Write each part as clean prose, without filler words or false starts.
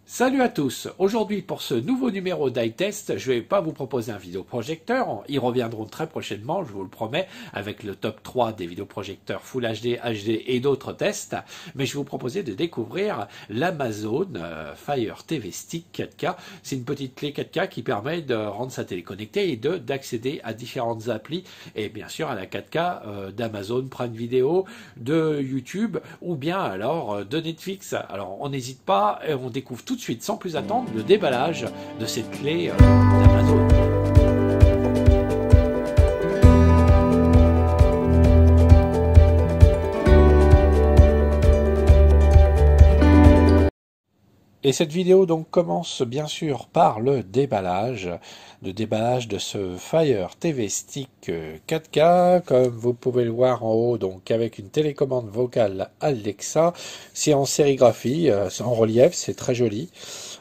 Salut à tous. Aujourd'hui pour ce nouveau numéro d'iTest, je vais pas vous proposer un vidéoprojecteur. Ils reviendront très prochainement, je vous le promets, avec le top 3 des vidéoprojecteurs Full HD, HD et d'autres tests. Mais je vais vous proposer de découvrir l'Amazon Fire TV Stick 4K. C'est une petite clé 4K qui permet de rendre sa télé connectée et d'accéder à différentes applis et bien sûr à la 4K d'Amazon Prime Video, de YouTube ou bien alors de Netflix. Alors on n'hésite pas, on découvre tout de suite, sans plus attendre, le déballage de cette clé d'Amazon. Et cette vidéo donc commence bien sûr par le déballage de ce Fire TV Stick 4K, comme vous pouvez le voir en haut, donc avec une télécommande vocale Alexa. C'est en sérigraphie, c'est en relief, c'est très joli.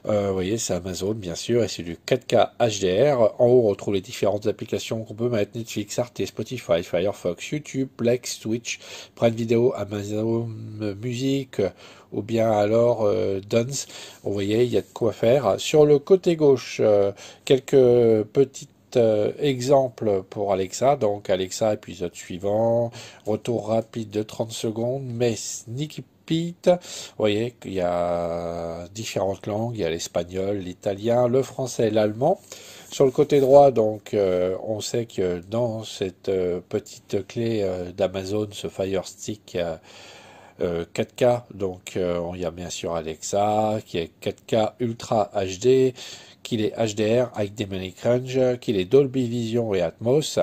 Vous voyez, c'est Amazon bien sûr, et c'est du 4K HDR. En haut, on retrouve les différentes applications qu'on peut mettre: Netflix, Arte, Spotify, Firefox, YouTube, Plex, Twitch, Prime Video, Amazon Music, ou bien alors Dance. Vous voyez, il y a de quoi faire. Sur le côté gauche, quelques petites exemples pour Alexa. Donc Alexa, épisode suivant, retour rapide de 30 secondes, mais sneaky Pete. Vous voyez qu'il y a différentes langues, il y a l'espagnol, l'italien, le français et l'allemand. Sur le côté droit, donc, on sait que dans cette petite clé d'Amazon, ce Fire Stick 4K, donc il y a bien sûr Alexa, qui est 4K Ultra HD, qu'il est HDR avec Dynamic Range, qu'il est Dolby Vision et Atmos,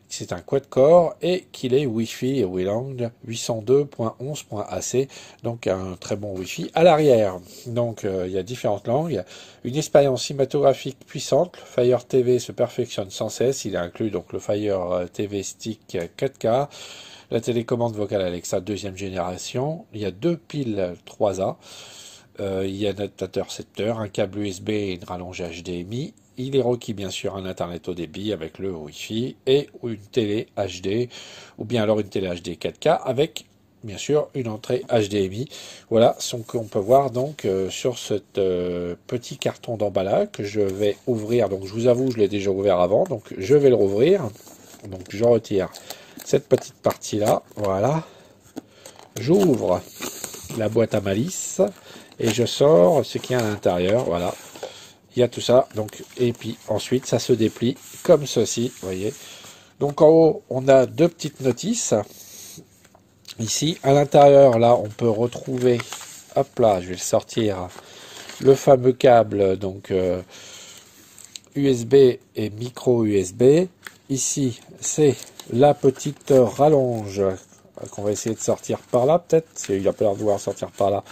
c'est un quad-core et qu'il est Wi-Fi et WLAN 802.11.ac, donc un très bon Wi-Fi à l'arrière. Donc il y a différentes langues, une expérience cinématographique puissante. Le Fire TV se perfectionne sans cesse, il inclut donc le Fire TV Stick 4K, la télécommande vocale Alexa deuxième génération, il y a deux piles 3A, il y a un adaptateur 7 heures, un câble USB et une rallonge HDMI. Il est requis bien sûr un internet haut débit avec le Wi-Fi et une télé HD, ou bien alors une télé HD 4K avec bien sûr une entrée HDMI. Voilà ce qu'on peut voir donc sur ce petit carton d'emballage que je vais ouvrir. Donc je vous avoue, je l'ai déjà ouvert avant, donc je vais le rouvrir. Donc je retire cette petite partie là, voilà. J'ouvre la boîte à malice et je sors ce qu'il y a à l'intérieur, voilà. Il y a tout ça, donc, et puis ensuite ça se déplie comme ceci, vous voyez. Donc en haut, on a deux petites notices. Ici, à l'intérieur, là, on peut retrouver, hop là, je vais le sortir, le fameux câble, donc USB et micro USB. Ici, c'est la petite rallonge qu'on va essayer de sortir par là, peut-être. Il a pas l'air de vouloir sortir par là.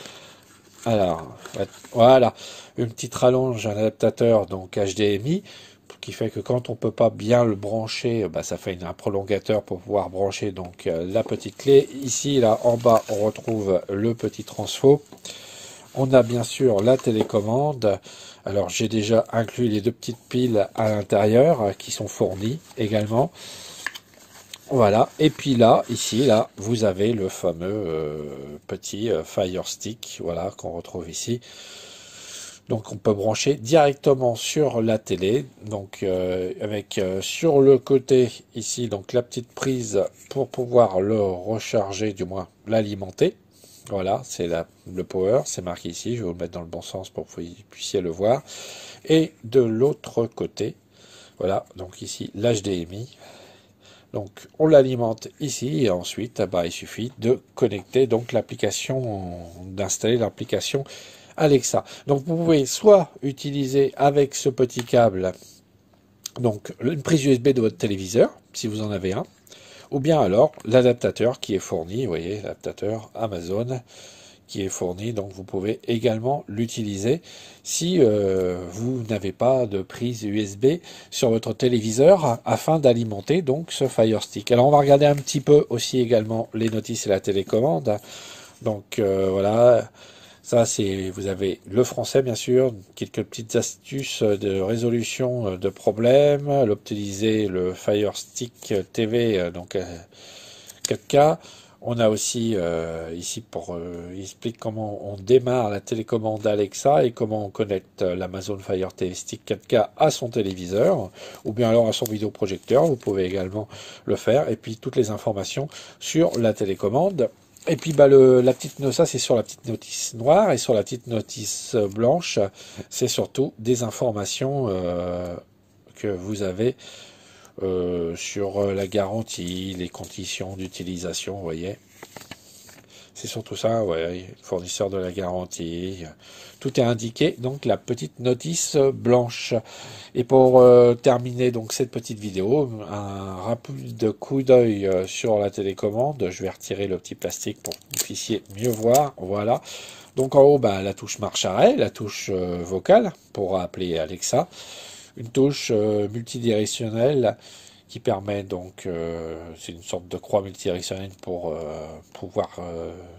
Alors, voilà, une petite rallonge, un adaptateur donc HDMI, qui fait que quand on peut pas bien le brancher, bah, ça fait un prolongateur pour pouvoir brancher donc la petite clé. Ici, là, en bas, on retrouve le petit transfo. On a bien sûr la télécommande. Alors, j'ai déjà inclus les deux petites piles à l'intérieur qui sont fournies également. Voilà, et puis là, ici, là, vous avez le fameux petit Fire Stick, voilà, qu'on retrouve ici. Donc on peut brancher directement sur la télé, donc avec sur le côté ici, donc la petite prise pour pouvoir le recharger, du moins l'alimenter. Voilà, c'est le power, c'est marqué ici, je vais vous le mettre dans le bon sens pour que vous puissiez le voir. Et de l'autre côté, voilà, donc ici l'HDMI. Donc on l'alimente ici et ensuite bah, il suffit de connecter donc l'application, d'installer l'application Alexa. Donc vous pouvez soit utiliser avec ce petit câble donc une prise USB de votre téléviseur si vous en avez un, ou bien alors l'adaptateur qui est fourni, vous voyez l'adaptateur Amazon qui est fourni, donc vous pouvez également l'utiliser si vous n'avez pas de prise USB sur votre téléviseur afin d'alimenter donc ce Fire Stick. Alors on va regarder un petit peu aussi également les notices et la télécommande. Donc voilà, ça c'est, vous avez le français bien sûr, quelques petites astuces de résolution de problèmes, l'optimiser le Fire Stick TV donc 4K. On a aussi ici pour il explique comment on démarre la télécommande Alexa et comment on connecte l'Amazon Fire TV Stick 4K à son téléviseur ou bien alors à son vidéoprojecteur. Vous pouvez également le faire. Et puis toutes les informations sur la télécommande. Et puis bah ça c'est sur la petite notice noire et sur la petite notice blanche, c'est surtout des informations que vous avez sur la garantie, les conditions d'utilisation, vous voyez. C'est surtout ça, ouais, fournisseur de la garantie. Tout est indiqué, donc la petite notice blanche. Et pour terminer donc cette petite vidéo, un rapide coup d'œil sur la télécommande. Je vais retirer le petit plastique pour que vous puissiez mieux voir. Voilà. Donc en haut, bah, la touche marche-arrêt, la touche vocale pour appeler Alexa, une touche multidirectionnelle qui permet donc, c'est une sorte de croix multidirectionnelle pour pouvoir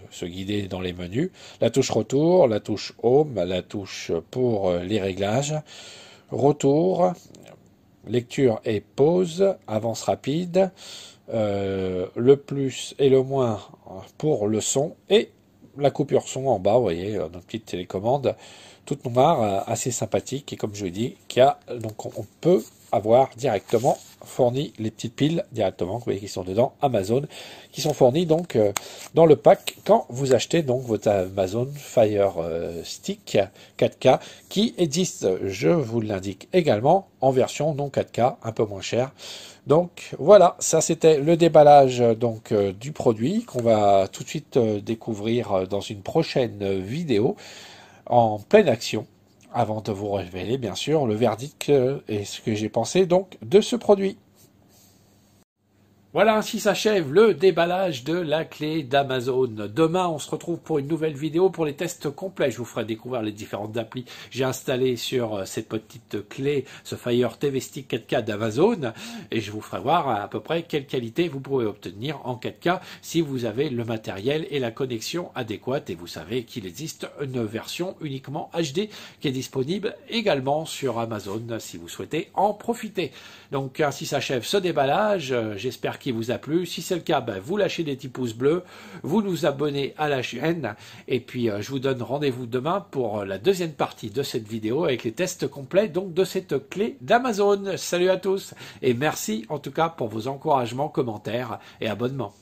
se guider dans les menus. La touche retour, la touche home, la touche pour les réglages, retour, lecture et pause, avance rapide, le plus et le moins pour le son et la coupure son en bas, vous voyez, notre petite télécommande toute noire, assez sympathique et comme je l'ai dit, donc on peut avoir directement fourni les petites piles directement, vous voyez qui sont dedans, Amazon, qui sont fournies donc dans le pack quand vous achetez donc votre Amazon Fire Stick 4K qui existe, je vous l'indique également, en version non 4K, un peu moins cher. Donc voilà, ça c'était le déballage donc du produit qu'on va tout de suite découvrir dans une prochaine vidéo en pleine action, avant de vous révéler bien sûr le verdict et ce que j'ai pensé donc de ce produit. Voilà, ainsi s'achève le déballage de la clé d'Amazon. Demain, on se retrouve pour une nouvelle vidéo pour les tests complets. Je vous ferai découvrir les différentes applis que j'ai installées sur cette petite clé, ce Fire TV Stick 4K d'Amazon. Et je vous ferai voir à peu près quelle qualité vous pouvez obtenir en 4K si vous avez le matériel et la connexion adéquate. Et vous savez qu'il existe une version uniquement HD qui est disponible également sur Amazon si vous souhaitez en profiter. Donc ainsi s'achève ce déballage. J'espère qu'il vous a plu. Si c'est le cas, ben, vous lâchez des petits pouces bleus, vous nous abonnez à la chaîne et puis je vous donne rendez-vous demain pour la deuxième partie de cette vidéo avec les tests complets donc de cette clé d'Amazon. Salut à tous et merci en tout cas pour vos encouragements, commentaires et abonnements.